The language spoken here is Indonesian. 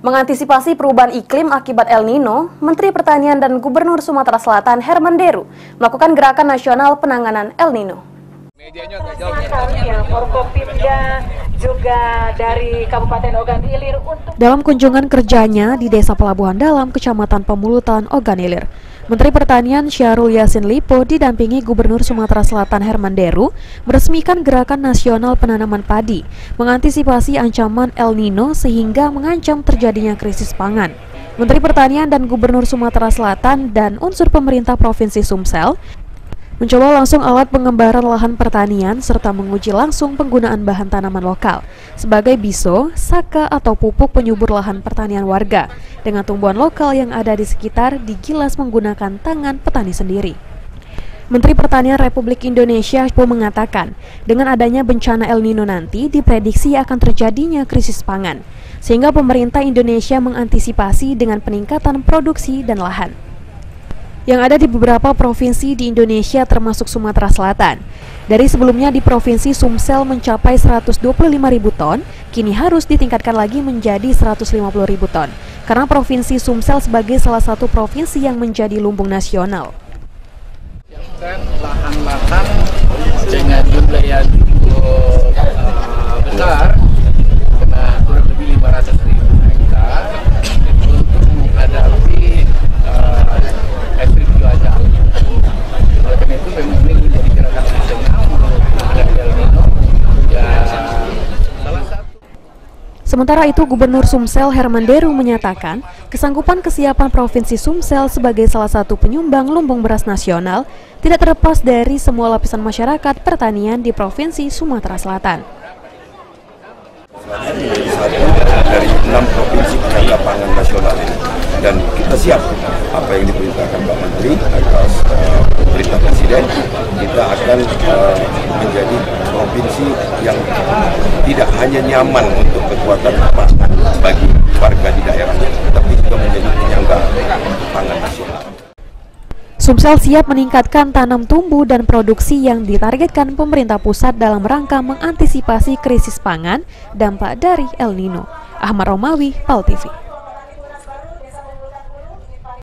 Mengantisipasi perubahan iklim akibat El Nino, Menteri Pertanian dan Gubernur Sumatera Selatan Herman Deru melakukan gerakan nasional penanganan El Nino. Dalam kunjungan kerjanya di Desa Pelabuhan Dalam, Kecamatan Pemulutan, Ogan Ilir, Menteri Pertanian Syahrul Yassin Limpo didampingi Gubernur Sumatera Selatan Herman Deru meresmikan gerakan nasional penanaman padi, mengantisipasi ancaman El Nino sehingga mengancam terjadinya krisis pangan. Menteri Pertanian dan Gubernur Sumatera Selatan dan unsur pemerintah Provinsi Sumsel mencoba langsung alat pengembaraan lahan pertanian serta menguji langsung penggunaan bahan tanaman lokal sebagai biso, saka atau pupuk penyubur lahan pertanian warga dengan tumbuhan lokal yang ada di sekitar digilas menggunakan tangan petani sendiri. Menteri Pertanian Republik Indonesia pun mengatakan dengan adanya bencana El Nino nanti diprediksi akan terjadinya krisis pangan sehingga pemerintah Indonesia mengantisipasi dengan peningkatan produksi dan lahan yang ada di beberapa provinsi di Indonesia termasuk Sumatera Selatan. Dari sebelumnya di Provinsi Sumsel mencapai 125.000 ton, kini harus ditingkatkan lagi menjadi 150.000 ton, karena Provinsi Sumsel sebagai salah satu provinsi yang menjadi lumbung nasional. Lahan-lahan dengan jumlah yang besar, karena kurang lebih 500.000 hektar, untuk menghadapi ekstrim cuaca. Oleh karena itu memang ini menjadi gerakan nasional menghadapi El Nino. Ya, salah satu. Sementara itu, Gubernur Sumsel Herman Deru menyatakan kesanggupan kesiapan Provinsi Sumsel sebagai salah satu penyumbang lumbung beras nasional tidak terlepas dari semua lapisan masyarakat pertanian di Provinsi Sumatera Selatan. Dari 6 provinsi penyangga pangan nasional ini, dan kita siap apa yang diperintahkan Pak Menteri atas perintah Presiden. Kita akan menjadi provinsi yang tidak hanya nyaman untuk kekuatan pangan bagi warga di daerahnya, tapi juga menjadi penyangga pangan nasional. Sumsel siap meningkatkan tanam tumbuh dan produksi yang ditargetkan pemerintah pusat dalam rangka mengantisipasi krisis pangan dampak dari El Nino. Ahmad Romawi, PAL TV.